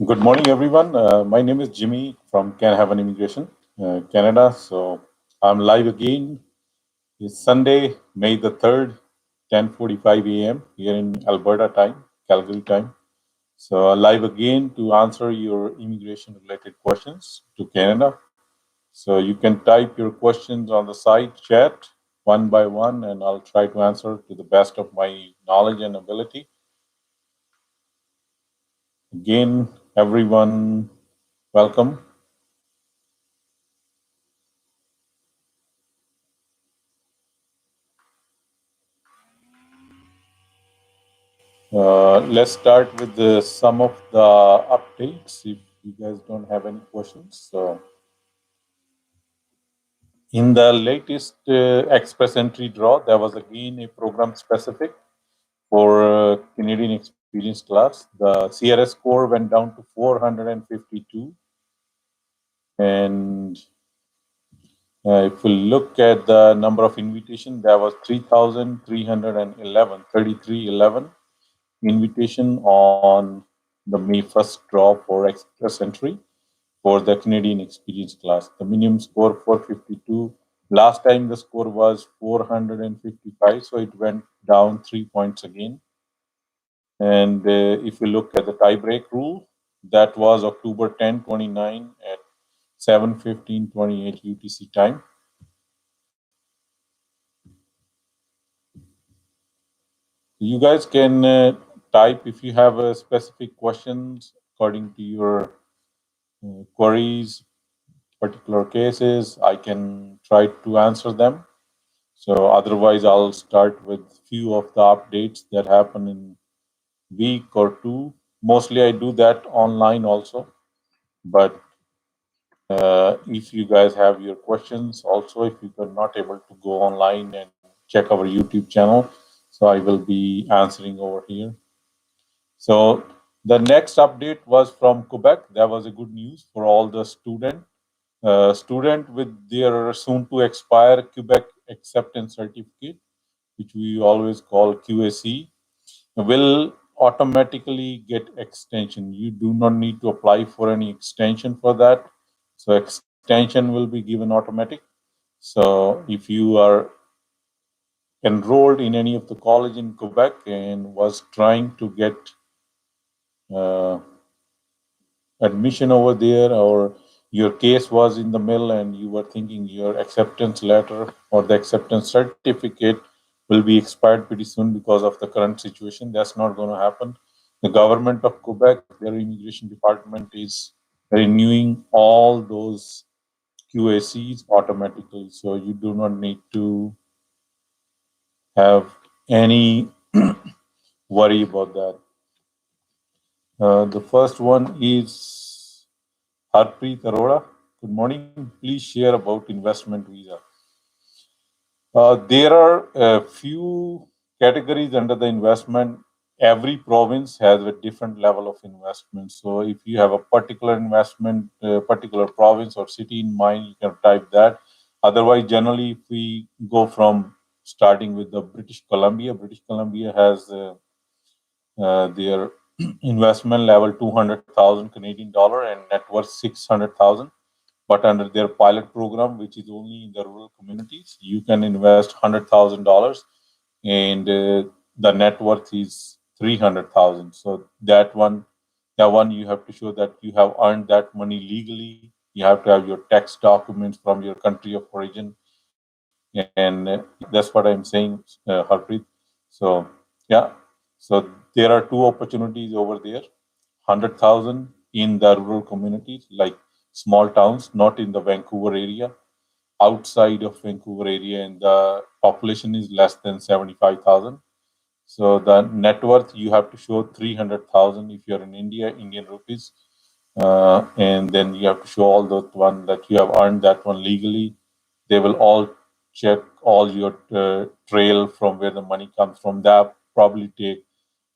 Good morning, everyone. My name is Jimmy from Can Haven Immigration, Canada. So I'm live again. It's Sunday, May the 3rd, 10:45 a.m. here in Alberta time, Calgary time. So live again to answer your immigration-related questions to Canada. So you can type your questions on the site chat one by one, and I'll try to answer to the best of my knowledge and ability. Again, everyone, welcome. Let's start with some of the updates if you guys don't have any questions. So, in the latest Express entry draw, there was again a program specific for Canadian Experience class. The CRS score went down to 452. And if we look at the number of invitations, there was 3,311, 3311 invitation on the May 1st draw for Express entry for the Canadian Experience class. The minimum score 452. Last time the score was 455, so it went down 3 points again. And if you look at the tie-break rule, that was October 10, 29 at 7:15:28 UTC time. You guys can type if you have specific questions according to your queries, particular cases. I can try to answer them. So otherwise, I'll start with few of the updates that happen in week or two. Mostly, I do that online also. But if you guys have your questions, also if you are not able to go online and check our YouTube channel, so I will be answering over here. So the next update was from Quebec. That was a good news for all the student with their soon to expire Quebec acceptance certificate, which we always call QAC, will automatically get extension. You do not need to apply for any extension for that. So extension will be given automatic. So if you are enrolled in any of the college in Quebec and was trying to get uh, admission over there, or your case was in the mill and you were thinking your acceptance letter or the acceptance certificate will be expired pretty soon because of the current situation, that's not going to happen. The government of Quebec, their immigration department, is renewing all those QACs automatically, so you do not need to have any worry about that. The first one is Harpreet Arora. Good morning. Please share about investment visa. There are a few categories under the investment. Every province has a different level of investment. So if you have a particular investment, particular province or city in mind, you can type that. Otherwise, generally, if we go from starting with the British Columbia has their investment level 200,000 Canadian dollar and net worth 600,000. But under their pilot program, which is only in the rural communities, you can invest $100,000, and the net worth is 300,000. So that one you have to show that you have earned that money legally. You have to have your tax documents from your country of origin, and that's what I'm saying, Harpreet. So yeah, so there are two opportunities over there: 100,000 in the rural communities, like small towns, not in the Vancouver area, outside of Vancouver area, and the population is less than 75,000. So the net worth you have to show 300,000 if you're in India, Indian rupees, and then you have to show all the one that you have earned that one legally. They will all check all your trail from where the money comes from. That probably take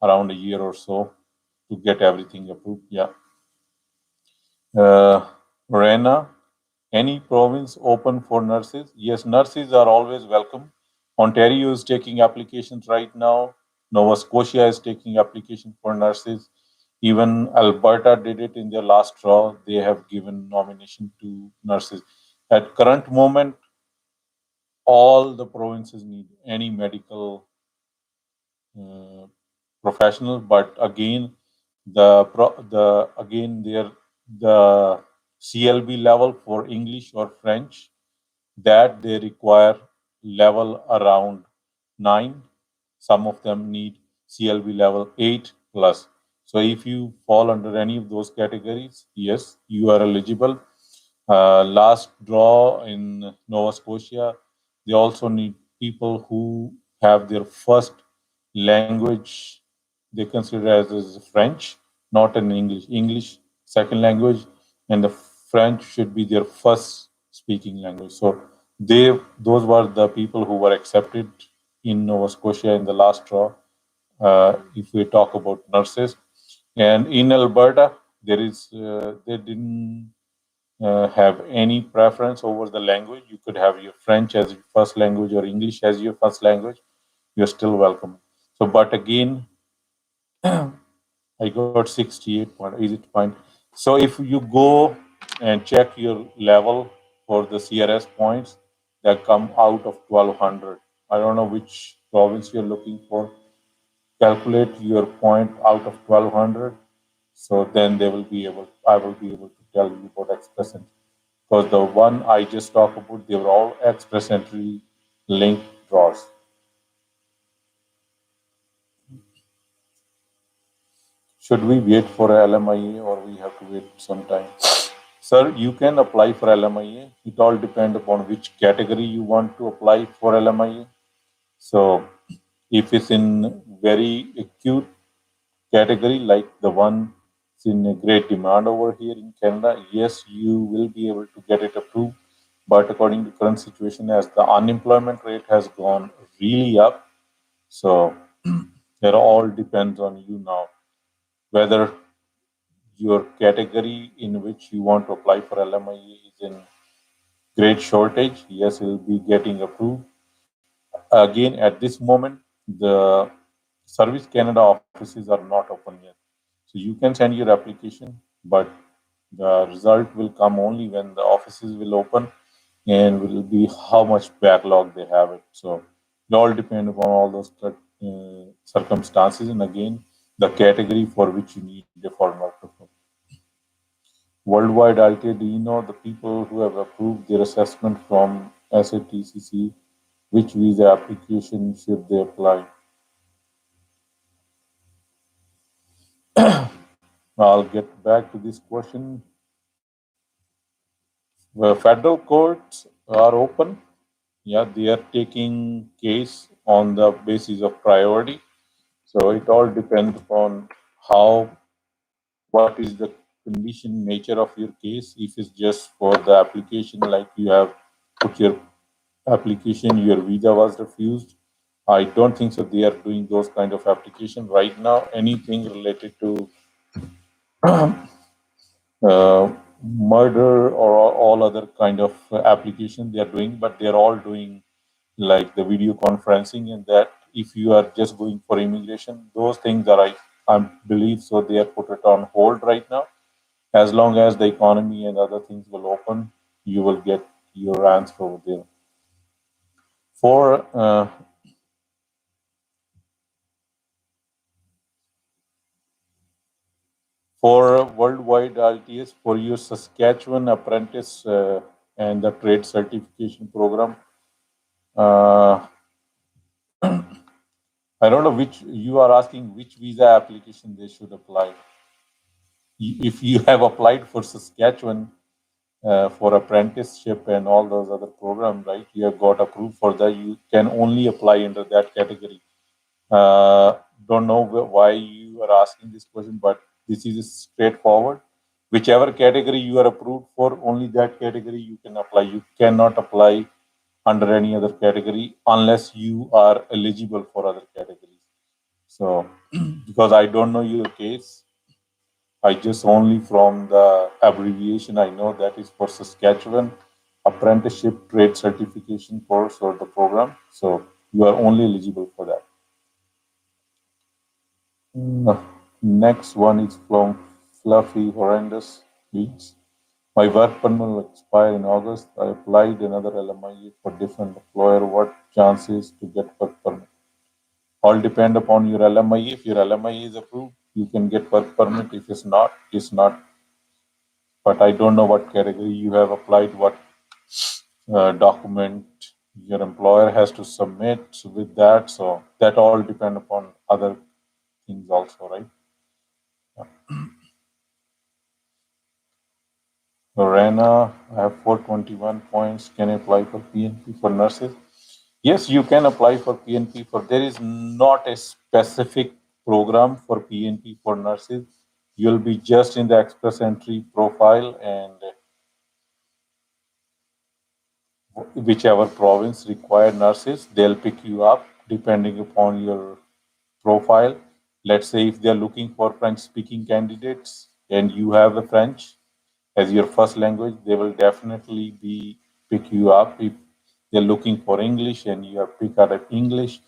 around a year or so to get everything approved. Yeah. Rena, any province open for nurses? Yes, nurses are always welcome. Ontario is taking applications right now. Nova Scotia is taking application for nurses. Even Alberta did it in their last draw. They have given nomination to nurses. At current moment, all the provinces need any medical uh, professional, but again, the CLB level for English or French, that they require level around 9. Some of them need CLB level 8 plus. So if you fall under any of those categories, yes, you are eligible. Last draw in Nova Scotia, they also need people who have their first language they consider as French, not an English. English second language, and the French should be their first speaking language. So those were the people who were accepted in Nova Scotia in the last draw. If we talk about nurses, and in Alberta, they didn't have any preference over the language. You could have your French as your first language or English as your first language. You're still welcome. So, but again, I got 68 point. Is it point? So if you go and check your level for the CRS points that come out of 1200, I don't know which province you're looking for. Calculate your point out of 1200. So then I will be able to tell you about express entry. Because the one I just talked about, they were all express entry linked draws. Should we wait for LMIA or we have to wait some time? Sir, you can apply for LMIA. It all depends upon which category you want to apply for LMIA. So if it's in very acute category like the one in a great demand over here in Canada, yes, you will be able to get it approved. But according to current situation, as the unemployment rate has gone really up, so it all depends on you now whether your category in which you want to apply for LMIA is in great shortage. Yes, it will be getting approved. Again, at this moment, the Service Canada offices are not open yet. So you can send your application, but the result will come only when the offices will open and will be how much backlog they have it. So it all depends upon all those circumstances and again the category for which you need the foreign worker. Worldwide ITA, do you know the people who have approved their assessment from SATCC? Which visa application should they apply? I'll get back to this question. The federal courts are open. Yeah, they are taking case on the basis of priority. So it all depends upon what is the condition nature of your case. If it's just for the application, like you have put your application, your visa was refused. I don't think so. They are doing those kind of application right now. Anything related to murder or all other kind of application they are doing, but they are all doing like the video conferencing and that. If you are just going for immigration, those things are I believe so they are put it on hold right now. As long as the economy and other things will open, you will get your answer over there. For worldwide ITS, for your Saskatchewan apprentice and the trade certification program, uh, I don't know which you are asking which visa application they should apply. If you have applied for Saskatchewan for apprenticeship and all those other programs, right? You have got approved for that. You can only apply under that category. Don't know why you are asking this question, but this is straightforward. Whichever category you are approved for, only that category you can apply. You cannot apply under any other category unless you are eligible for other categories. So, because I don't know your case, I just only from the abbreviation I know that is for Saskatchewan Apprenticeship Trade Certification course or the program. So you are only eligible for that. Mm. Next one is from Fluffy Horrendous Beats. My work permit will expire in August. I applied another LMIA for different employer. What chances to get work permit? All depend upon your LMIA. If your LMIA is approved, you can get work permit. If it's not, it's not. But I don't know what category you have applied, what document your employer has to submit with that. So that all depend upon other things also, right? Lorena, I have 421 points. Can I apply for PNP for nurses? Yes, you can apply for PNP for. There is not a specific program for PNP for nurses. You'll be just in the express entry profile, and whichever province require nurses, they'll pick you up depending upon your profile. Let's say if they're looking for French speaking candidates and you have the French as your first language, they will definitely be pick you up. If they're looking for English and you are pick out of English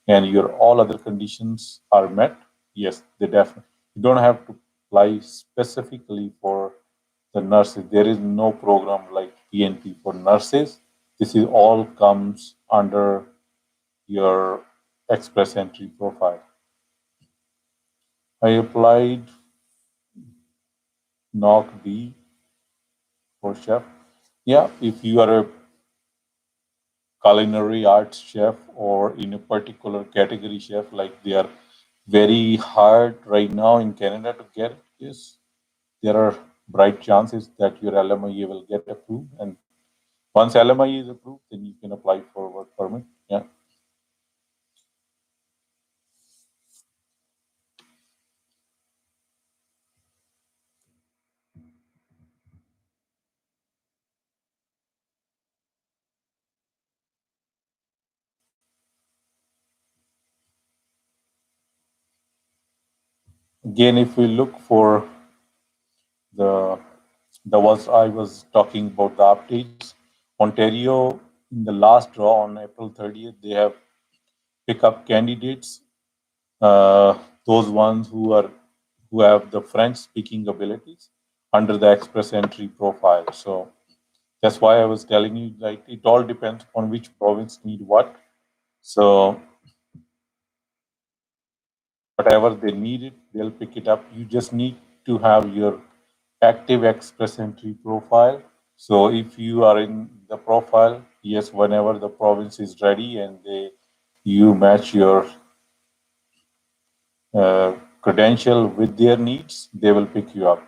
and your all other conditions are met, yes, they definitely. You don't have to apply specifically for the nurses. There is no program like PNP for nurses. This is all comes under your express entry profile. I applied knock B for chef. Yeah, if you are a culinary arts chef or in a particular category chef, like they are very hard right now in Canada to get, yes, there are bright chances that your LMIA will get approved. And once LMIA is approved, then you can apply for work permit. Yeah. Again, if we look for the was I was talking about the updates. Ontario in the last draw on April 30th, they have pick up candidates, uh, those ones who have the French speaking abilities under the express entry profile. So that's why I was telling you, like, it all depends on which province need what. So whatever they need it, they'll pick it up. You just need to have your active express entry profile. So if you are in the profile, yes, whenever the province is ready and you match your uh, credential with their needs, they will pick you up.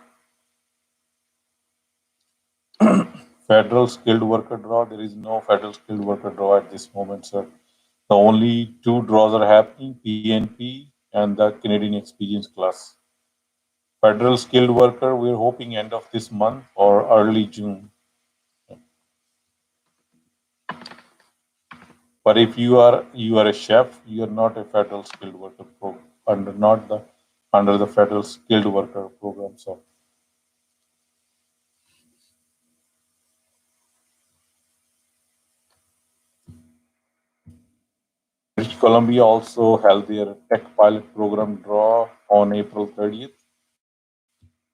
Federal skilled worker draw, there is no federal skilled worker draw at this moment, sir. The only two draws are happening, PNP and the Canadian Experience Class. Federal skilled worker, we're hoping end of this month or early June. But if you are a chef, you are not a federal skilled worker program under not the under the federal skilled worker program. So British Columbia also held their tech pilot program draw on April 30th.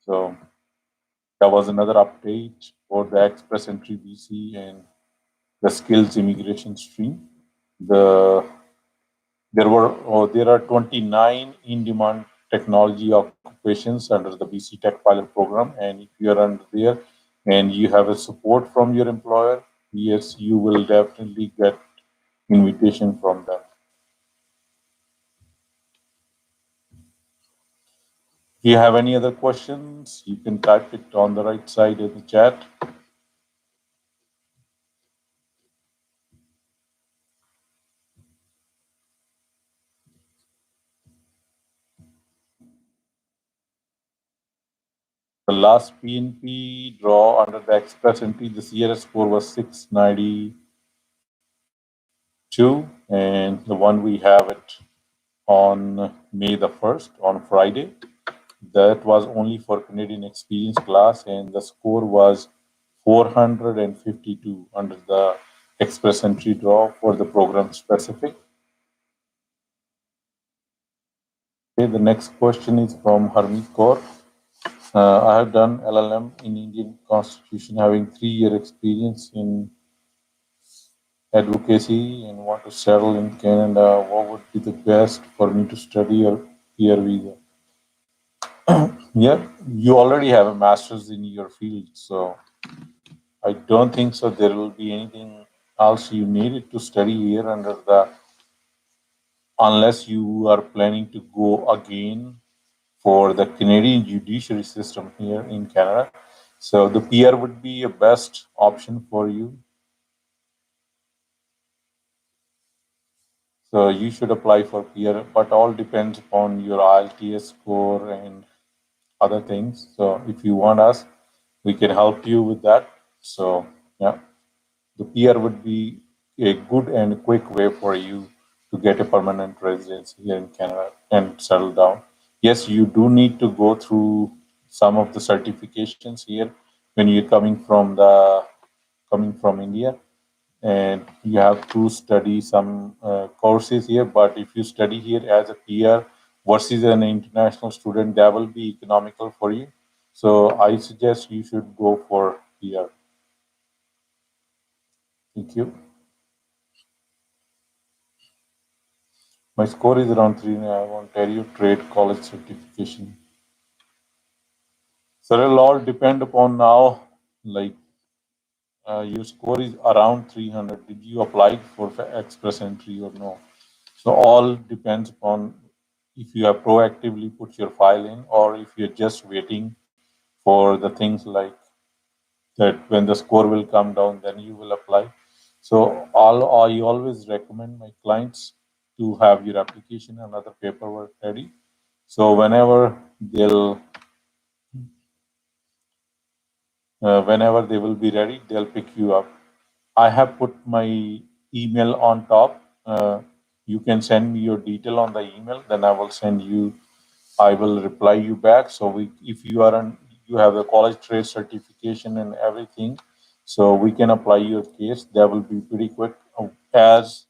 So that was another update for the Express Entry BC and the skills immigration stream. The there are 29 in-demand technology occupations under the BC Tech Pilot Program, and if you are under there and you have a support from your employer, yes, you will definitely get invitation from them. If you have any other questions, you can type it on the right side of the chat. The last PNP draw under the Express Entry, the CRS score was 692, and the one we have it on May the 1st, on Friday. That was only for Canadian Experience class, and the score was 452 under the Express Entry draw for the program specific. Okay, the next question is from Harmeet Kaur. I have done LLM in Indian Constitution, having 3 year experience in advocacy and want to settle in Canada. What would be the best for me to study or PR visa? Yeah, you already have a master's in your field, so I don't think so. There will be anything else you needed to study here under the, unless you are planning to go again for the Canadian judiciary system here in Canada. So the PR would be a best option for you. So you should apply for PR, but all depends upon your IELTS score and other things. So if you want us, we can help you with that. So yeah, the PR would be a good and quick way for you to get a permanent residency here in Canada and settle down. Yes, you do need to go through some of the certifications here when you're coming from India, and you have to study some courses here. But if you study here as a PR versus an international student, that will be economical for you. So I suggest you should go for PR. Thank you. My score is around 3 and I have Ontario Trade College certification. So it'll all depend upon now, like your score is around 300. Did you apply for express entry or no? So all depends upon if you have proactively put your file in or if you're just waiting for the things like that when the score will come down, then you will apply. So all I always recommend my clients to have your application and other paperwork ready. So whenever they will be ready, they'll pick you up. I have put my email on top. You can send me your detail on the email. Then I will send you. I will reply you back. So if you are you have the college trade certification and everything, so we can apply your case. That will be pretty quick. As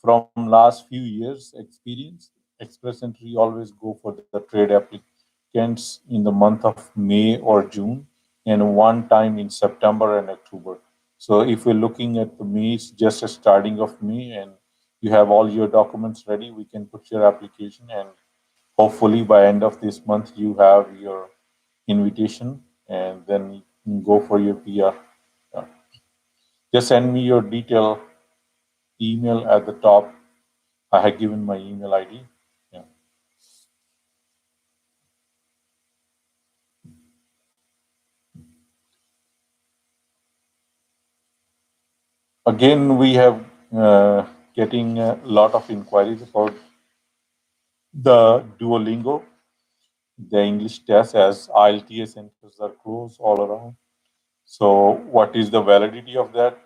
from last few years experience, Express Entry always go for the trade applicants in the month of May or June, and one time in September and October. So if we're looking at the May, it's just a starting of May, and you have all your documents ready, we can put your application, and hopefully by end of this month you have your invitation, and then you can go for your PR. Yeah. Just send me your detail email at the top. I have given my email ID. Yeah. Again, we have getting a lot of inquiries about the Duolingo, the English test, as IELTS centers are closed all around. So, what is the validity of that?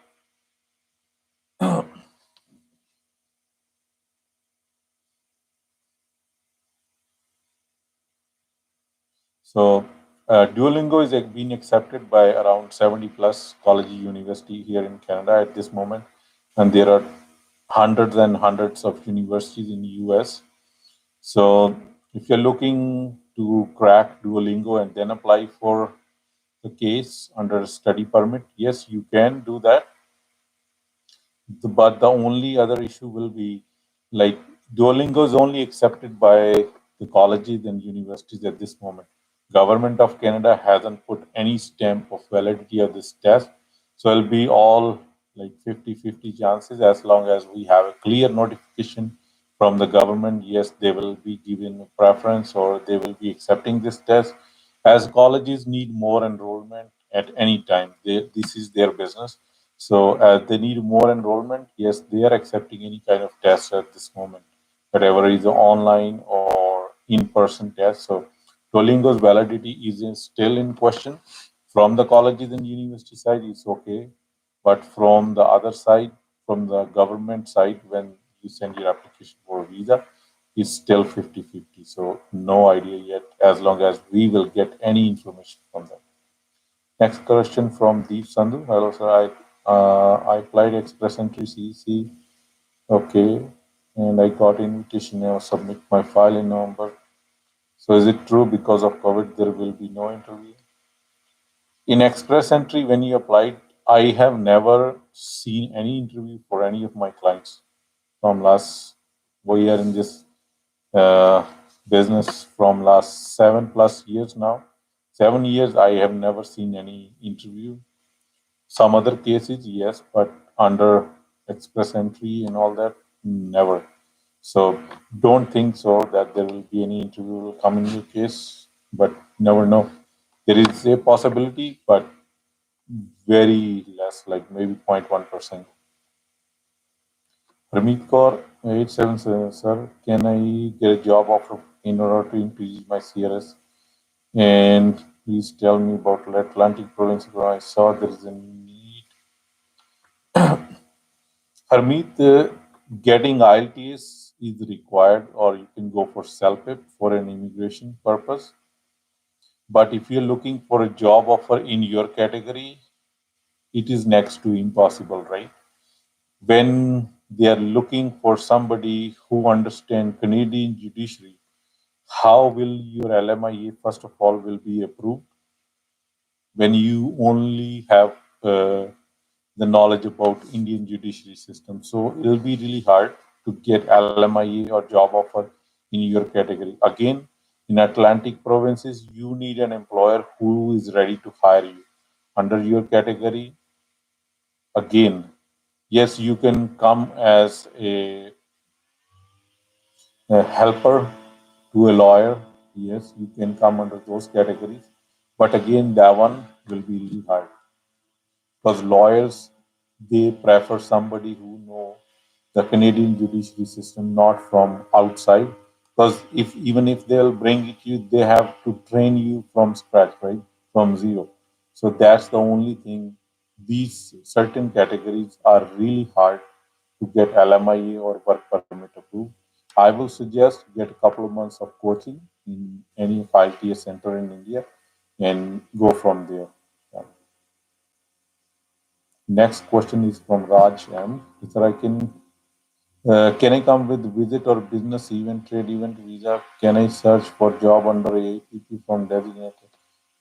So, Duolingo is being accepted by around 70 plus college university here in Canada at this moment, and there are hundreds and hundreds of universities in the US. So, if you're looking to crack Duolingo and then apply for the case under a study permit, yes, you can do that. But the only other issue will be like Duolingo is only accepted by the colleges and universities at this moment. Government of Canada hasn't put any stamp of validity of this test. So it'll be all like 50-50 chances as long as we have a clear notification from the government. Yes, they will be given a preference or they will be accepting this test. As colleges need more enrollment at any time, this is their business. So as they need more enrollment, yes, they are accepting any kind of test at this moment, whatever is online or in-person test. So Duolingo's validity is still in question. From the colleges and university side, it's okay, but from the other side, from the government side, when you send your application for a visa, it's still 50-50. So no idea yet, as long as we will get any information from them. Next question from Deep Sandhu. Hello, sir. I applied Express Entry CC. Okay. And I got invitation now submit my file in November. So is it true because of COVID there will be no interview? In Express Entry, when you applied, I have never seen any interview for any of my clients from last. We are in this uh, business from last 7+ years now. 7 years, I have never seen any interview. Some other cases, yes, but under Express Entry and all that, never. So don't think so that there will be any interview will come in your case, but never know. There is a possibility, but very less, like maybe 0.1%. Ramit Kaur, 87, sir, can I get a job offer in order to increase my CRS? And please tell me about Atlantic province where I saw there is a need. Harmeet, getting IELTS is required, or you can go for self-pip for an immigration purpose. But if you're looking for a job offer in your category, it is next to impossible, right? When they are looking for somebody who understands Canadian judiciary, how will your LMIA first of all will be approved when you only have the knowledge about Indian judiciary system? So it'll be really hard to get LMIA or job offer in your category. Again, in Atlantic provinces, you need an employer who is ready to hire you under your category. Again, yes, you can come as a helper to a lawyer. Yes, you can come under those categories. But again, that one will be really hard because lawyers, they prefer somebody who know the Canadian judiciary system, not from outside. Because if even if they'll bring it you, they have to train you from scratch, right? From zero. So that's the only thing. These certain categories are really hard to get LMIA or work permit approved. I will suggest get a couple of months of coaching in any 5 TS center in India and go from there. Yeah. Next question is from Raj M. Sir, can I come with visit or business event, trade event visa? Can I search for job under AAPP from designated?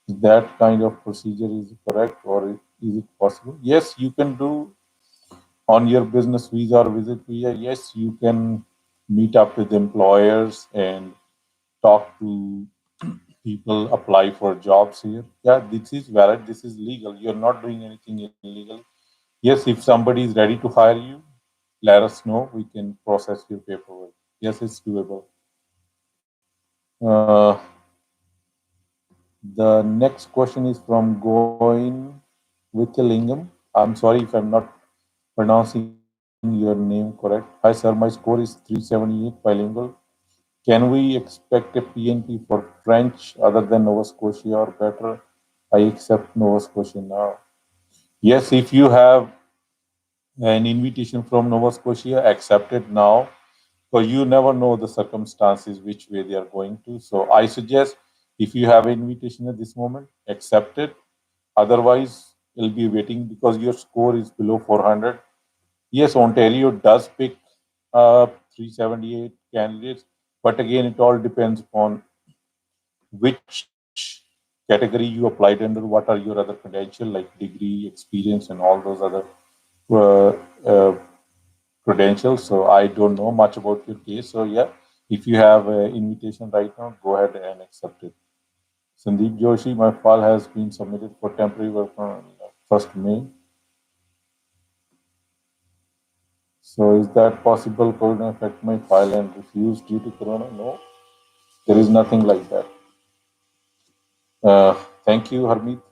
Is that kind of procedure is correct or is it possible? Yes, you can do on your business visa or visit visa. Yes, you can meet up with employers and talk to people, apply for jobs here. Yeah, this is valid. This is legal. You're not doing anything illegal. Yes, if somebody is ready to hire you, let us know. We can process your paperwork. Yes, it's doable. Uh, the next question is from Goin Vithalingam. I'm sorry if I'm not pronouncing your name correct. Hi, sir. My score is 378 bilingual. Can we expect a PNP for French other than Nova Scotia or better? I accept Nova Scotia now. Yes, if you have an invitation from Nova Scotia, accept it now. Because you never know the circumstances which way they are going to. So I suggest if you have an invitation at this moment, accept it. Otherwise, you'll be waiting because your score is below 400. Yes, Ontario does pick 378 candidates, but again, it all depends upon which category you applied under, what are your other credentials like degree, experience, and all those other uh, uh, credentials. So I don't know much about your case. So yeah, if you have an invitation right now, go ahead and accept it. Sandeep Joshi, my file has been submitted for temporary work on 1st May. So is that possible? Could it affect my file and refuse due to Corona? No, there is nothing like that. Thank you, Harmeet.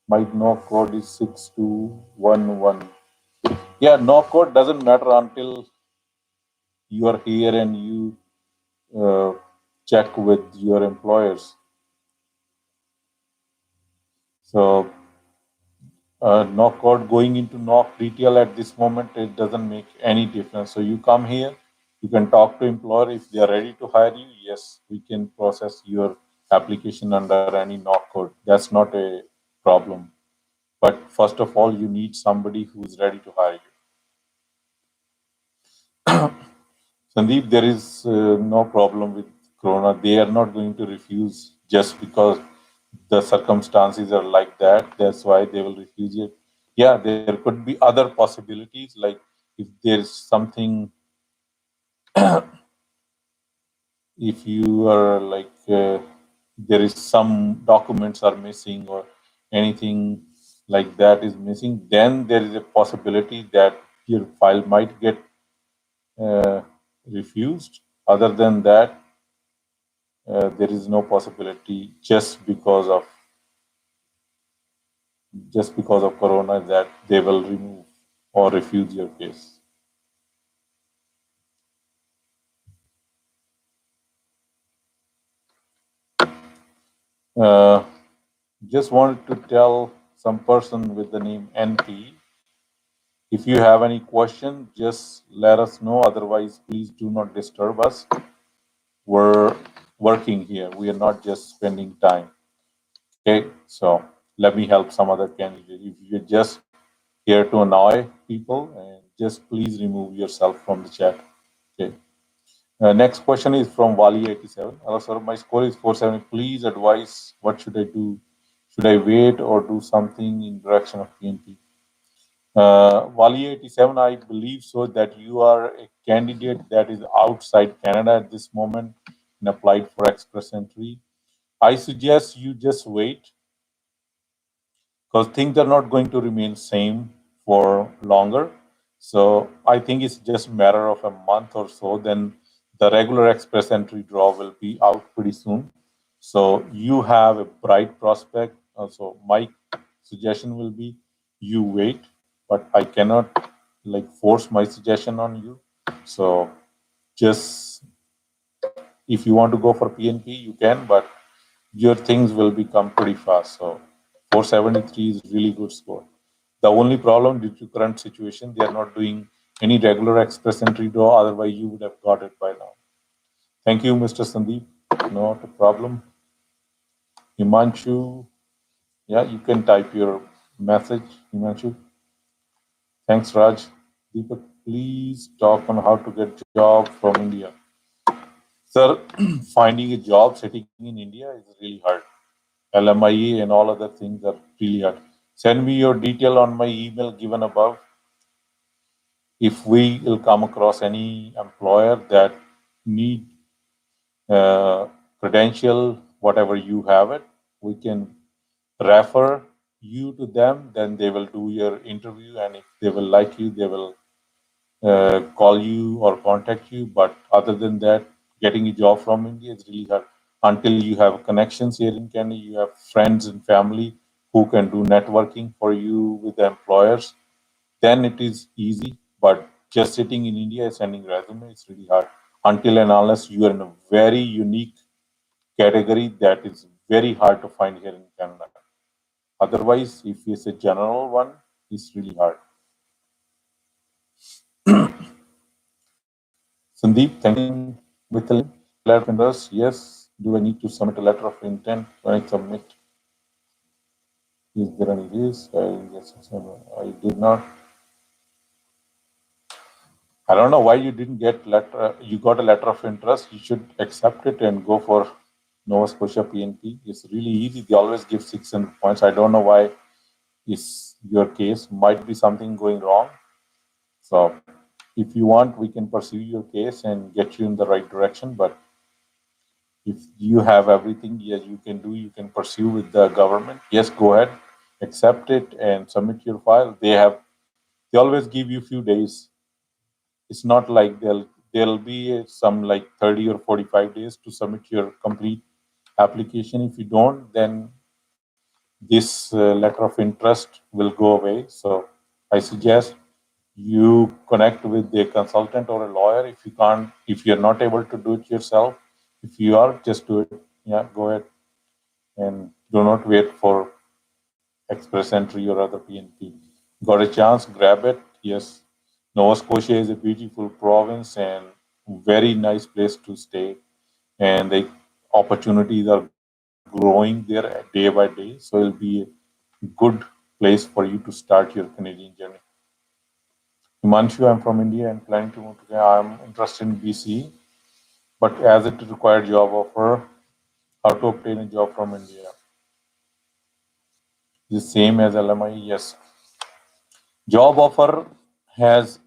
My no code is 6211. Yeah, no code doesn't matter until you are here and you uh, check with your employers. So knock out going into knock retail at this moment, it doesn't make any difference. So you come here, you can talk to employer if they are ready to hire you. Yes, we can process your application under any knock code. That's not a problem. But first of all, you need somebody who is ready to hire you. Sandeep, there is no problem with Corona, they are not going to refuse just because the circumstances are like that. That's why they will refuse it. Yeah, there could be other possibilities, like if there's something, if you are like there is some documents are missing or anything like that is missing, then there is a possibility that your file might get uh, refused. Other than that, there is no possibility just because of corona that they will remove or refuse your case. Uh, just wanted to tell some person with the name NP. If you have any question, just let us know. Otherwise, please do not disturb us. We're working here. We are not just spending time. Okay, so let me help some other candidate. If you're just here to annoy people, and just please remove yourself from the chat. Okay. Next question is from Wali87. Hello, sir. My score is 470. Please advise what should I do? Should I wait or do something in direction of PNP? Wali87, I believe so that you are a candidate that is outside Canada at this moment and applied for express entry. I suggest you just wait because things are not going to remain same for longer. So I think it's just a matter of a month or so. Then the regular express entry draw will be out pretty soon. So you have a bright prospect. So my suggestion will be you wait, but I cannot like force my suggestion on you. So just if you want to go for PNP, you can, but your things will become pretty fast. So 473 is really good score. The only problem due to current situation, they are not doing any regular express entry draw. Otherwise, you would have got it by now. Thank you, Mr. Sandeep. Not a problem. Himanshu, yeah, you can type your message, Himanshu. Thanks, Raj. Deepak, please talk on how to get job from India. Sir, finding a job sitting in India is really hard. LMIE and all other things are really hard. Send me your detail on my email given above. If we will come across any employer that need credential, whatever you have it, we can refer you to them. Then they will do your interview, and if they will like you, they will call you or contact you. But other than that, getting a job from India is really hard. Until you have connections here in Canada, you have friends and family who can do networking for you with the employers, then it is easy. But just sitting in India sending resume, it's really hard. Until and unless you are in a very unique category that is very hard to find here in Canada. Otherwise, if it's a general one, it's really hard. Sandeep, thank you. With the letter of interest, yes. Do I need to submit a letter of intent when I submit? Is there any risk? Yes, I did not. I don't know why you didn't get letter. You got a letter of interest. You should accept it and go for Nova Scotia PNP. It's really easy. They always give 600 points. I don't know why is your case. Might be something going wrong. So if you want, we can pursue your case and get you in the right direction. But if you have everything, yes, you can do. You can pursue with the government. Yes, go ahead, accept it, and submit your file. They always give you few days. It's not like there'll be some like 30 or 45 days to submit your complete application. If you don't, then this letter of interest will go away. So I suggest you connect with a consultant or a lawyer. If you're not able to do it yourself, if you are, just do it. Yeah, go ahead and do not wait for express entry or other PNP. Got a chance, grab it. Yes, Nova Scotia is a beautiful province and very nice place to stay. And the opportunities are growing there day by day. So it'll be a good place for you to start your Canadian journey. Himanshu, I'm from India and planning to move to Canada. I'm interested in BC. But as it required job offer, how to obtain a job from India? The same as LMI, yes. Job offer has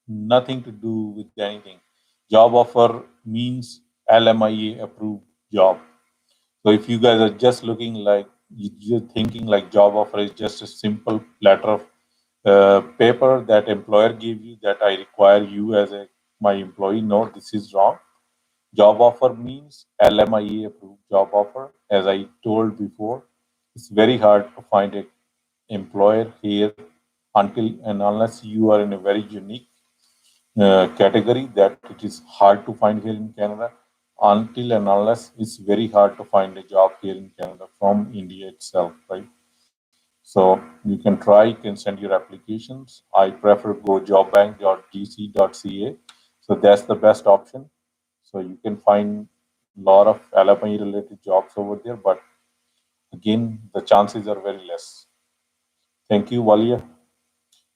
nothing to do with anything. Job offer means LMIA approved job. So if you guys are just looking like you're thinking like job offer is just a simple letter of paper that employer gave you that I require you as a my employee. No, this is wrong. Job offer means LMIA approved job offer. As I told before, it's very hard to find a employer here until and unless you are in a very unique category that it is hard to find here in Canada. Until and unless it's very hard to find a job here in Canada from India itself, right? So you can try, you can send your applications. I prefer gojobbank.gc.ca. So that's the best option. So you can find a lot of LMI related jobs over there, but again, the chances are very less. Thank you, Walia.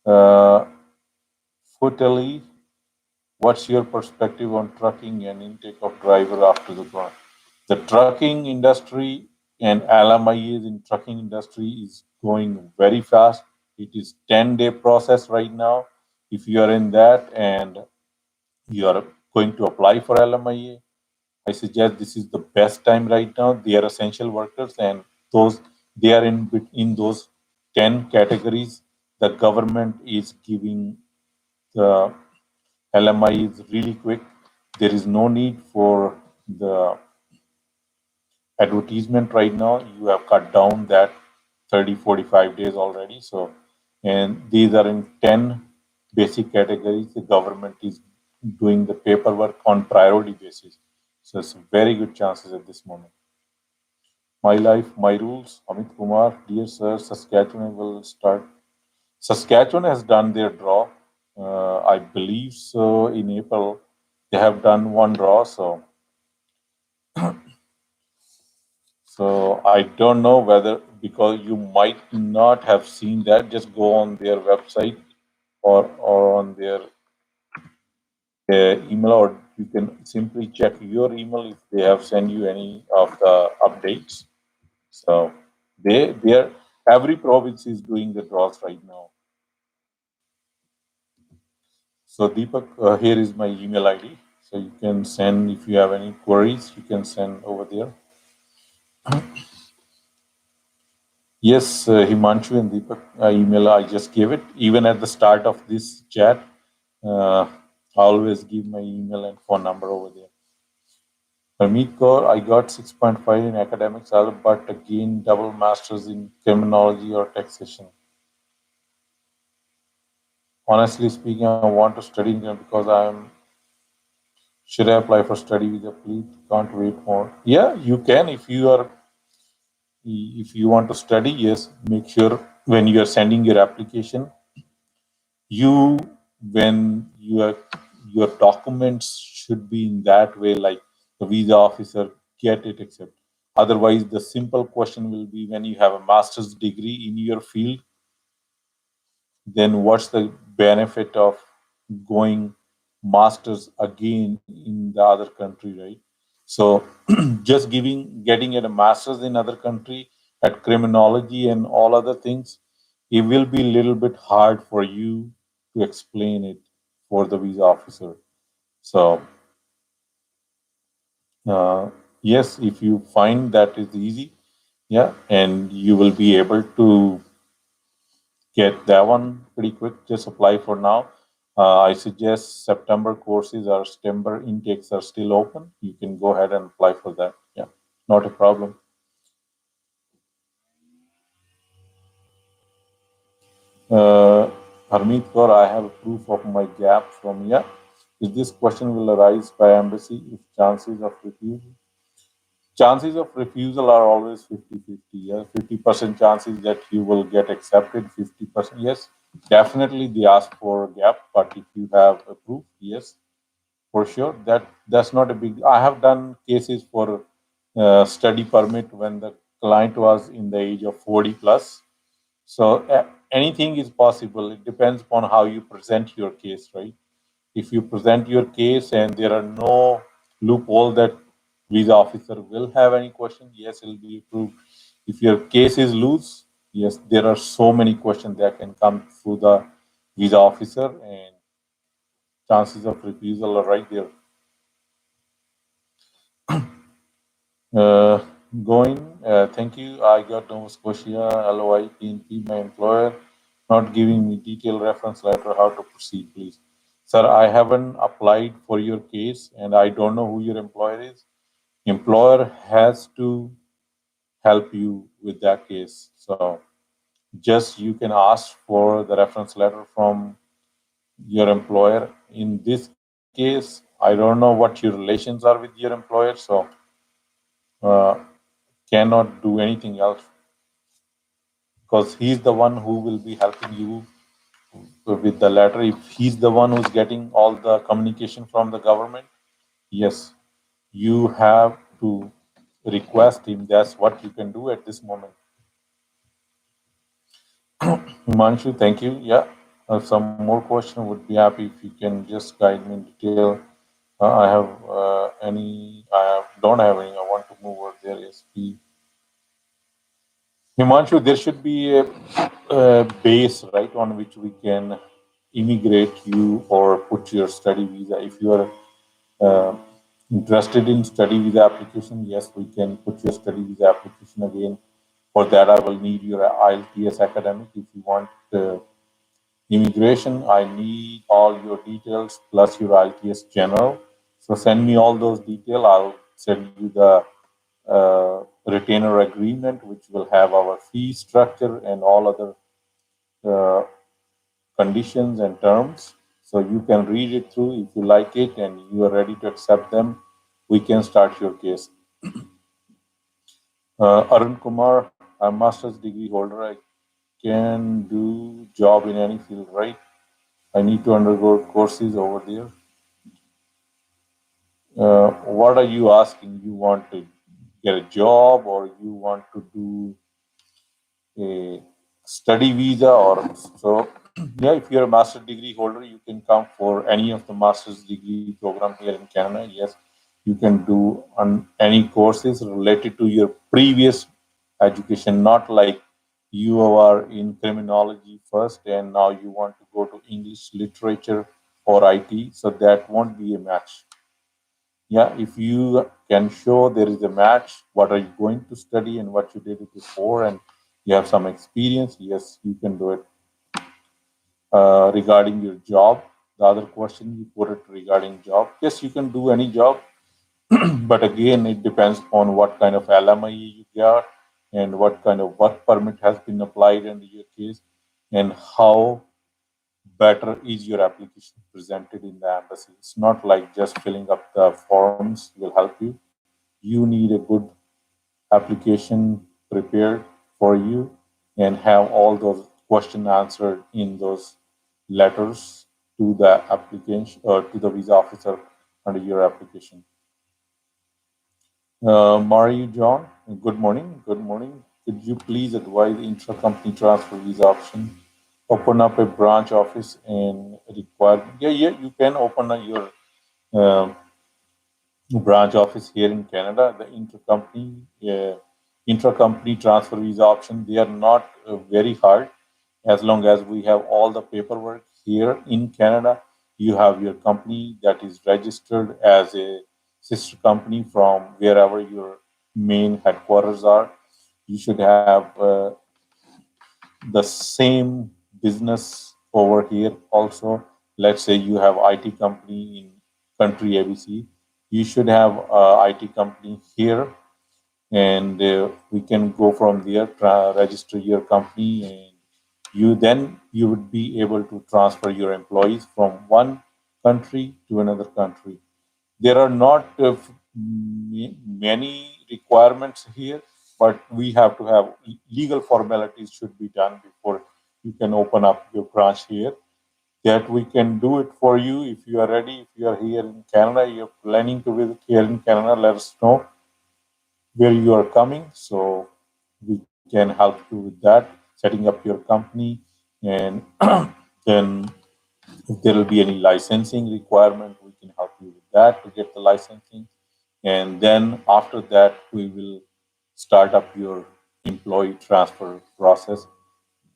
Uh, Futali, what's your perspective on trucking and intake of driver after the grant? The trucking industry and LMIAs in trucking industry is going very fast. It is 10-day process right now. If you are in that and you are going to apply for LMIA, I suggest this is the best time right now. They are essential workers and those they are in those 10 categories. The government is giving the LMI is really quick. There is no need for the advertisement right now. You have cut down that 30, 45 days already. So, and these are in 10 basic categories. The government is doing the paperwork on priority basis. So it's very good chances at this moment. My life, my rules. Amit Kumar, dear sir, Saskatchewan will start. Saskatchewan has done their draw. I believe so. In April, they have done one draw. So I don't know whether because you might not have seen that. Just go on their website or on their email, or you can simply check your email if they have sent you any of the updates. So they are every province is doing the draws right now. So Deepak, here is my email ID. So you can send if you have any queries, you can send over there. Yes, Himanshu and Deepak, email I just gave it. Even at the start of this chat, I always give my email and phone number over there. Harmeet Kaur, I got 6.5 in academics, but again, double masters in criminology or taxation. Honestly speaking, I want to study Indian because I'm. Should I apply for study visa? Please, can't wait more. Yeah, you can if you want to study. Yes, make sure when you are sending your application, you when your documents should be in that way, like the visa officer get it accept. Otherwise, the simple question will be when you have a master's degree in your field, then what's the benefit of going masters again in the other country, right? So just getting a master's in other country at criminology and all other things, it will be a little bit hard for you to explain it for the visa officer. So yes, if you find that is easy, yeah, and you will be able to get that one pretty quick. Just apply for now. I suggest September courses or September intakes are still open. You can go ahead and apply for that. Yeah, not a problem. Uh, Harmeet Kaur, I have a proof of my gap from yeah. If this question will arise by embassy, if chances of refusal? Chances of refusal are always 50-50. Yeah, 50% chances that you will get accepted, 50%. Yes, definitely they ask for a gap, but if you have a proof, yes, for sure. That's not a big. I have done cases for study permit when the client was in the age of 40 plus. So anything is possible. It depends upon how you present your case, right? If you present your case and there are no loophole that visa officer will have any question, yes, it will be approved. If your case is loose, yes, there are so many questions that can come through the visa officer, and chances of refusal are right there. Uh, Thank you. I got Nova Scotia, LOI, PNP, my employer, not giving me detailed reference letter. How to proceed, please? Sir, I haven't applied for your case and I don't know who your employer is. Employer has to help you with that case. So just you can ask for the reference letter from your employer. In this case, I don't know what your relations are with your employer, so uh, cannot do anything else because he's the one who will be helping you with the letter. If he's the one who's getting all the communication from the government, yes, you have to request him. That's what you can do at this moment. Himanshu, thank you. Yeah, some more question. Would be happy if you can just guide me in detail. I have any. Don't have any. I want to move over there. SP. Himanshu, there should be a base, right, on which we can immigrate you or put your study visa. If you are uh, interested in study visa application, yes, we can put your study visa application again. For that, I will need your IELTS academic. If you want immigration, I need all your details plus your IELTS general. So send me all those details. I'll send you the retainer agreement, which will have our fee structure and all other uh, conditions and terms. So you can read it through. If you like it and you are ready to accept them, we can start your case. Arun Kumar, I'm a master's degree holder. I can do job in any field, right? I need to undergo courses over there. What are you asking? You want to get a job or you want to do a study visa or so? Yeah, if you're a master's degree holder, you can come for any of the master's degree program here in Canada. Yes, you can do on any courses related to your previous education, not like you are in criminology first and now you want to go to English literature or IT. So that won't be a match. Yeah, if you can show there is a match, what are you going to study and what you did it before, and you have some experience, yes, you can do it. Regarding your job, the other question you put it regarding job, yes, you can do any job, but again, it depends on what kind of LMI you get and what kind of work permit has been applied in your case, and how better is your application presented in the embassy. It's not like just filling up the forms will help you. You need a good application prepared for you and have all those questions answered in those letters to the application or to the visa officer under your application. Mario John, good morning. Good morning. Could you please advise intra-company transfer visa option? Open up a branch office and require. Yeah, you can open your uh, branch office here in Canada. The intra-company transfer visa option, they are not very hard as long as we have all the paperwork here in Canada. You have your company that is registered as a sister company from wherever your main headquarters are. You should have the same business over here also. Let's say you have IT company in country ABC, you should have IT company here, and we can go from there, register your company, and you would be able to transfer your employees from one country to another country. There are not many requirements here, but we have to have legal formalities should be done before you can open up your branch here. That we can do it for you if you are ready. If you are here in Canada, you're planning to visit here in Canada, let us know where you are coming so we can help you with that, setting up your company, and then if there will be any licensing requirement, we can help you with that to get the licensing. And then after that, we will start up your employee transfer process,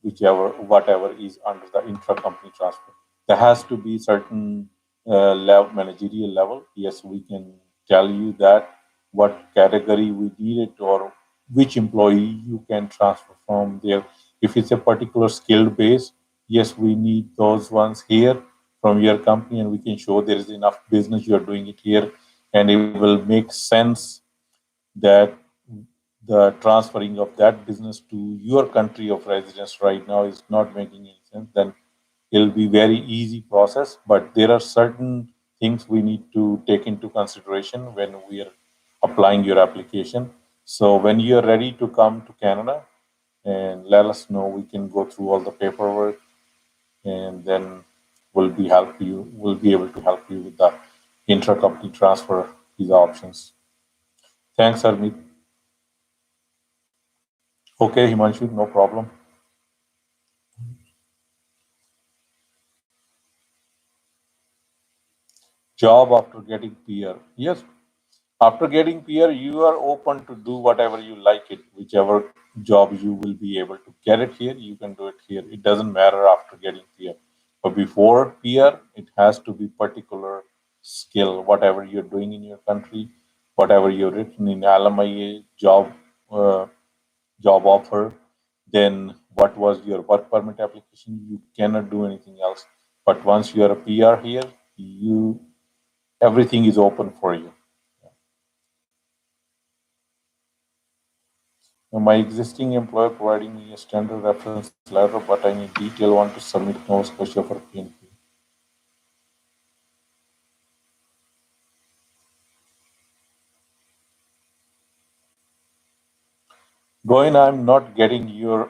whichever whatever is under the intra-company transfer. There has to be certain level, managerial level. Yes, we can tell you that what category we need it or which employee you can transfer from there. If it's a particular skilled base, yes, we need those ones here from your company, and we can show there is enough business you are doing it here, and it will make sense that the transferring of that business to your country of residence right now is not making any sense, then it'll be very easy process. But there are certain things we need to take into consideration when we are applying your application. So when you're ready to come to Canada, and let us know, we can go through all the paperwork, and then we'll be able to help you with the intra-company transfer, these options. Thanks, Armit. Okay, Himanshu, no problem. Job after getting PR. Yes, after getting PR, you are open to do whatever you like it, whichever job you will be able to get it here, you can do it here. It doesn't matter after getting PR. But before PR, it has to be particular skill, whatever you're doing in your country, whatever you've written in LMIA uh, job offer, then what was your work permit application, you cannot do anything else. But once you are a PR here, you everything is open for you. Now, my existing employer providing me a standard reference letter, but I need detailed one to submit Nova Scotia for PNP. Going, I'm not getting your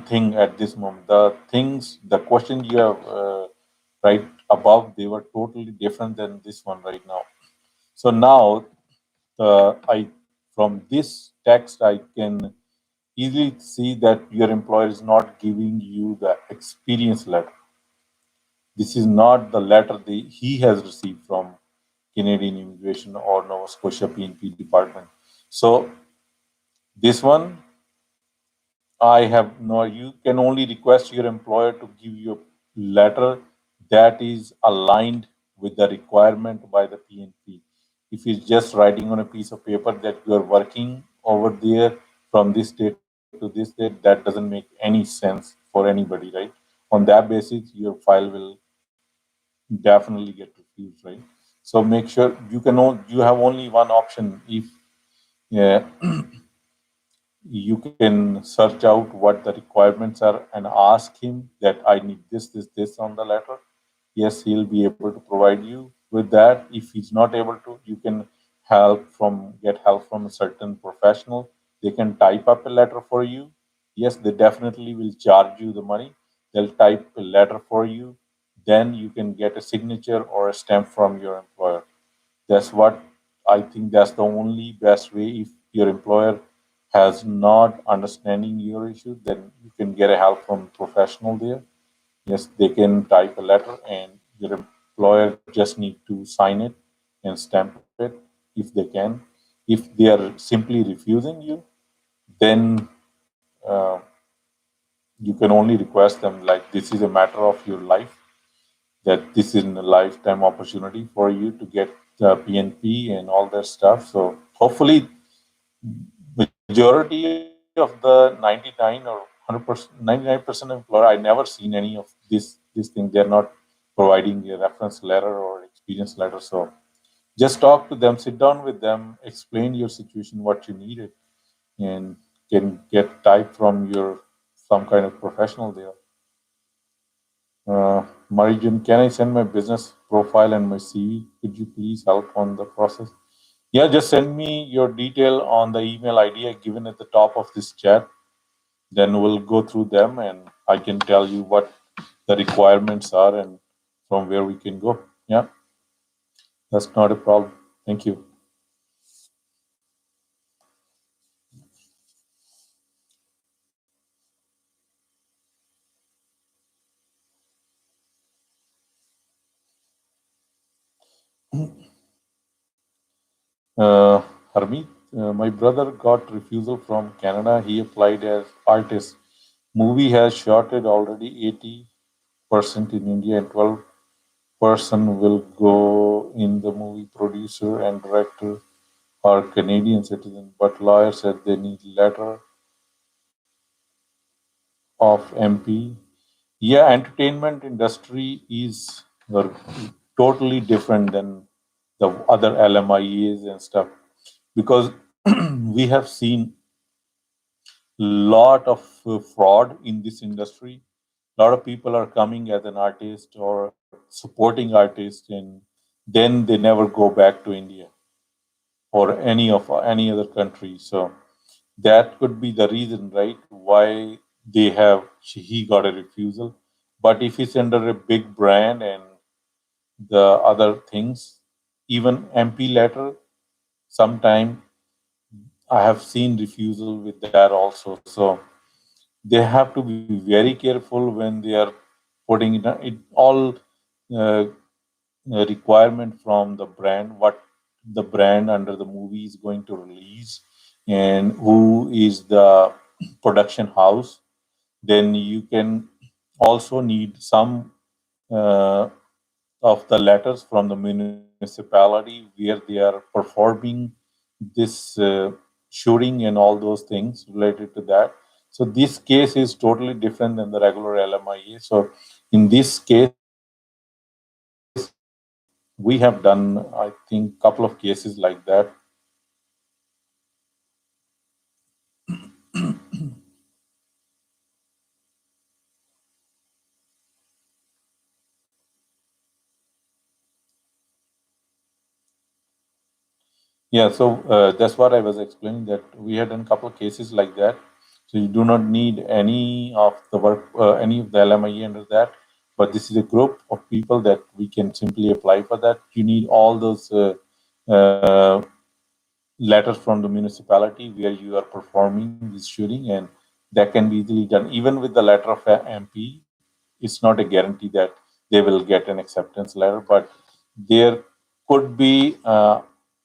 thing at this moment. The question you have right above, they were totally different than this one right now. So now, I from this text, I can easily see that your employer is not giving you the experience letter. This is not the letter he has received from Canadian Immigration or Nova Scotia PNP Department. So this one, I have no. You can only request your employer to give you a letter that is aligned with the requirement by the PNP. If he's just writing on a piece of paper that you are working over there from this date to this date, that doesn't make any sense for anybody, right? On that basis, your file will definitely get refused, right? So make sure you have only one option. If yeah, you can search out what the requirements are and ask him that I need this on the letter. Yes, he'll be able to provide you with that. If he's not able to, you can get help from a certain professional. They can type up a letter for you. Yes, they definitely will charge you the money. They'll type a letter for you. Then you can get a signature or a stamp from your employer. That's what I think. That's the only best way. If your employer has not understanding your issue, then you can get a help from professional there. Yes, they can type a letter, and your employer just need to sign it and stamp it if they can. If they are simply refusing you, then uh, you can only request them like this is a matter of your life, that this is a lifetime opportunity for you to get PNP and all that stuff. So hopefully, majority of the 99 or 100%, 99% employer, I never seen any of this thing. They're not providing a reference letter or experience letter. So just talk to them, sit down with them, explain your situation, what you needed, and can get type from your some kind of professional there. Marijan, can I send my business profile and my CV? Could you please help on the process? Yeah, just send me your detail on the email ID given at the top of this chat. Then we'll go through them, and I can tell you what the requirements are and from where we can go. Yeah, that's not a problem. Thank you. Uh, Harmeet, my brother got refusal from Canada. He applied as artist. Movie has shorted already 80% in India and 12% will go in the movie. Producer and director are Canadian citizens, but lawyer said they need letter of MP. Yeah, entertainment industry is totally different than the other LMIAs and stuff because we have seen lot of fraud in this industry. A lot of people are coming as an artist or supporting artist, and then they never go back to India or any other country. So that could be the reason, right? Why he got a refusal. But if it's under a big brand and the other things, even MP letter, sometime I have seen refusal with that also. So they have to be very careful when they are putting it all uh, requirement from the brand, what the brand under the movie is going to release, and who is the production house. Then you can also need some uh, of the letters from the municipality where they are performing this shooting and all those things related to that. So this case is totally different than the regular LMIA. So in this case, we have done, I think, couple of cases like that. Yeah, so that's what I was explaining, that we had done a couple of cases like that. So you do not need any of the work, any of the LMIA under that. But this is a group of people that we can simply apply for that. You need all those uh, letters from the municipality where you are performing this shooting, and that can be easily done. Even with the letter of MP, it's not a guarantee that they will get an acceptance letter, but there could be.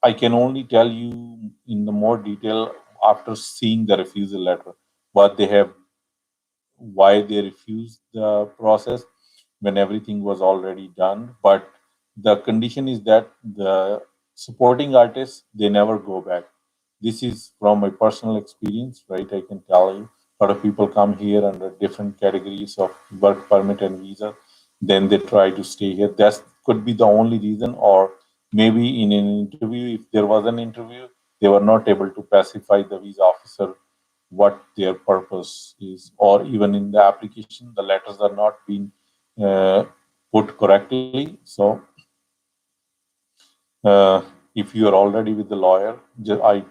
I can only tell you in the more detail after seeing the refusal letter what they have, why they refused the process when everything was already done. But the condition is that the supporting artists, they never go back. This is from my personal experience, right? I can tell you, a lot of people come here under different categories of work permit and visa. Then they try to stay here. That could be the only reason, or maybe in an interview, if there was an interview, they were not able to pacify the visa officer what their purpose is, or even in the application, the letters are not being uh, put correctly. So, uh, if you are already with the lawyer, I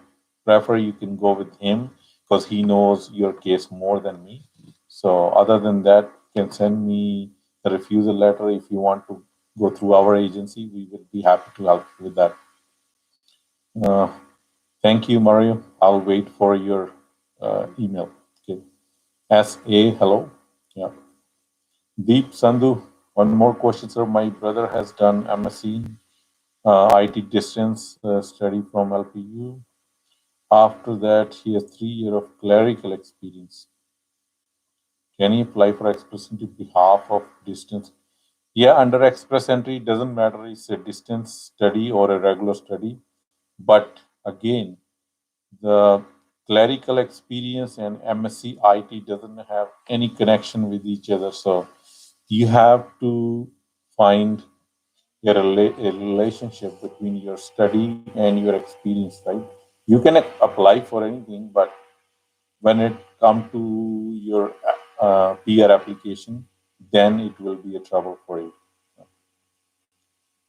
prefer you can go with him because he knows your case more than me. So, other than that, you can send me the refusal letter if you want to go through our agency. We will be happy to help you with that. Uh, Thank you, Mario. I'll wait for your email. Okay. SA, hello. Yeah. Deep Sandhu, one more question, sir. My brother has done MSc in IT distance study from LPU. After that, he has 3 years of clerical experience. Can he apply for express entry behalf of distance? Yeah, under express entry, it doesn't matter it's a distance study or a regular study. But again, the clerical experience and MSc IT doesn't have any connection with each other. So you have to find a relationship between your study and your experience, right? You can apply for anything, but when it comes to your peer application, then it will be a trouble for you.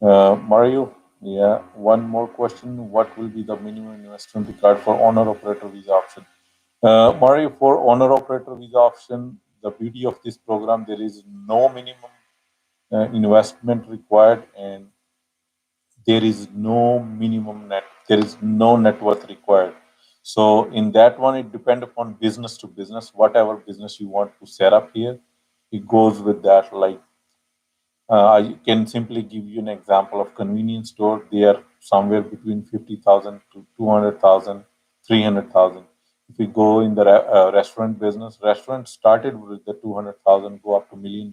Mario, yeah, one more question. What will be the minimum investment required for owner operator visa option? Mario, for owner operator visa option, the beauty of this program, there is no minimum investment required, and there is no there is no net worth required. So in that one, it depends upon business to business. Whatever business you want to set up here, it goes with that. Like I can simply give you an example of convenience store. They are somewhere between 50,000 to 200,000, 300,000. If we go in the restaurant business, restaurants started with the 200,000, go up to $1 million.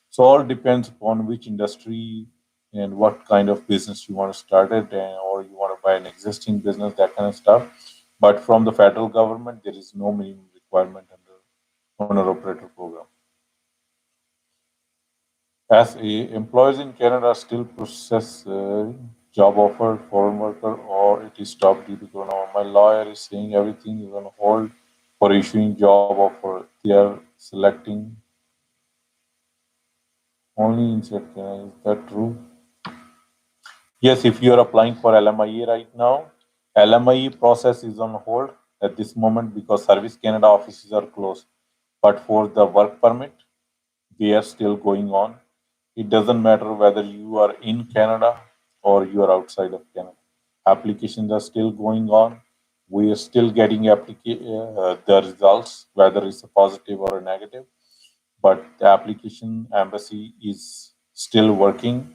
So all depends upon which industry and what kind of business you want to start it, or you want to buy an existing business, that kind of stuff. But from the federal government, there is no minimum requirement under owner operator program. As employees in Canada still process job offer foreign worker, or it is stopped due to corona. My lawyer is saying everything is on hold for issuing job offer. They are selecting only inside Canada. Is that true? Yes, if you are applying for LMIE right now, LMIE process is on hold at this moment because Service Canada offices are closed. But for the work permit, they are still going on. It doesn't matter whether you are in Canada or you are outside of Canada. Applications are still going on. We are still getting the results, whether it's a positive or a negative. But the application embassy is still working.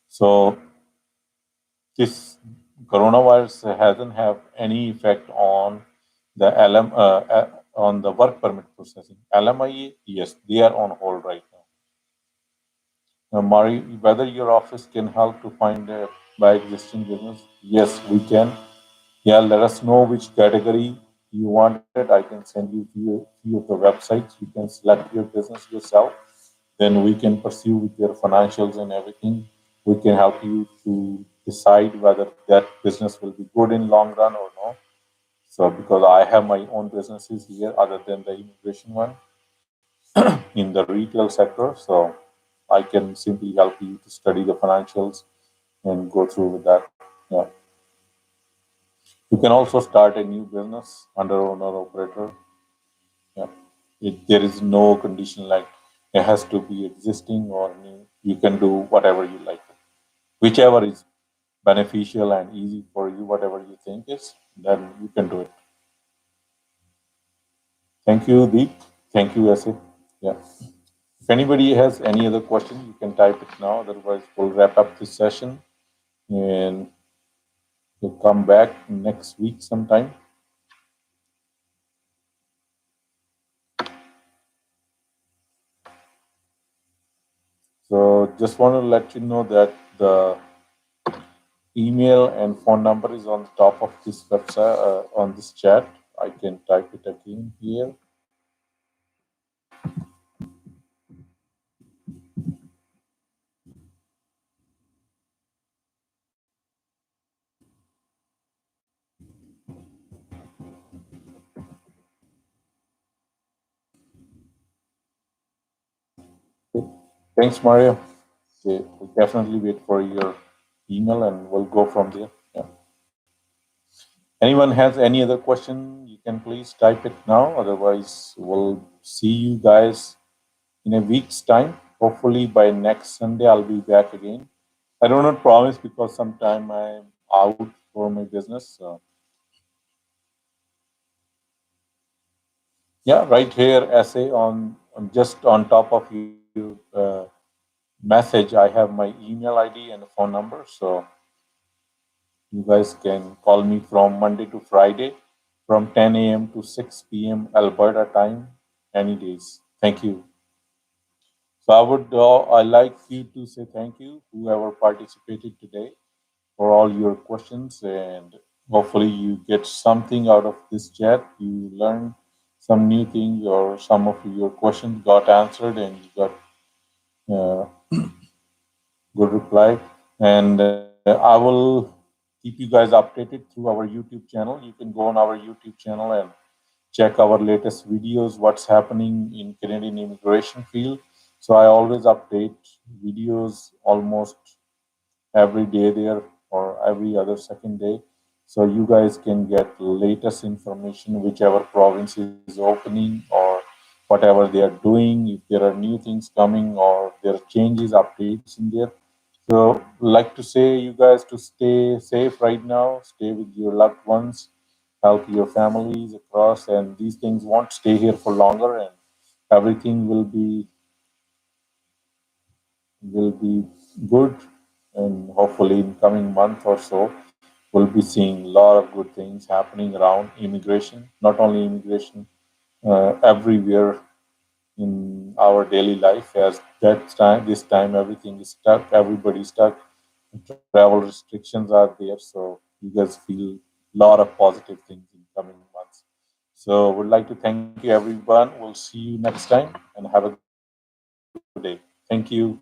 So this coronavirus hasn't have any effect on the on the work permit processing. LMIA, yes, they are on hold right now. Now, Mari, whether your office can help to find a by existing business, yes, we can. Yeah, let us know which category you want it. I can send you few of the websites. You can select your business yourself. Then we can pursue with your financials and everything. We can help you to decide whether that business will be good in long run or no. So because I have my own businesses here other than the immigration one in the retail sector, so I can simply help you to study the financials and go through with that. Yeah. You can also start a new business under owner operator. Yeah. There is no condition like it has to be existing or new. You can do whatever you like. Whichever is beneficial and easy for you, whatever you think is, then you can do it. Thank you, Deep. Thank you, Ase. Yeah. If anybody has any other question, you can type it now. Otherwise, we'll wrap up this session and we'll come back next week sometime. So just want to let you know that the email and phone number is on the top of this website, on this chat. I can type it again here. Okay. Thanks, Mario. Okay, we'll definitely wait for your email and we'll go from there. Yeah. Anyone has any other question, you can please type it now. Otherwise, we'll see you guys in a week's time. Hopefully by next Sunday, I'll be back again. I do not promise because sometime I'm out for my business. So. Yeah, right here, essay on just on top of your message, I have my email ID and phone number. So you guys can call me from Monday to Friday from 10 a.m. to 6 p.m. Alberta time, any days. Thank you. So I like you to say thank you, whoever participated today, for all your questions, and hopefully you get something out of this chat. You learned some new things, or some of your questions got answered, and you got uh, good reply. And I will keep you guys updated through our YouTube channel. You can go on our YouTube channel and check our latest videos, what's happening in Canadian immigration field. So I always update videos almost every day there or every other second day. So you guys can get latest information, whichever province is opening or whatever they are doing, if there are new things coming or there are changes, updates in there. So like to say you guys to stay safe right now, stay with your loved ones, help your families across, and these things won't stay here for longer, and everything will be good, and hopefully in coming month or so, we'll be seeing a lot of good things happening around immigration. Not only immigration, everywhere in our daily life. As that time, this time everything is stuck. Everybody's stuck. Travel restrictions are there, so you guys feel a lot of positive things in coming months. So, would like to thank you, everyone. We'll see you next time, and have a good day. Thank you.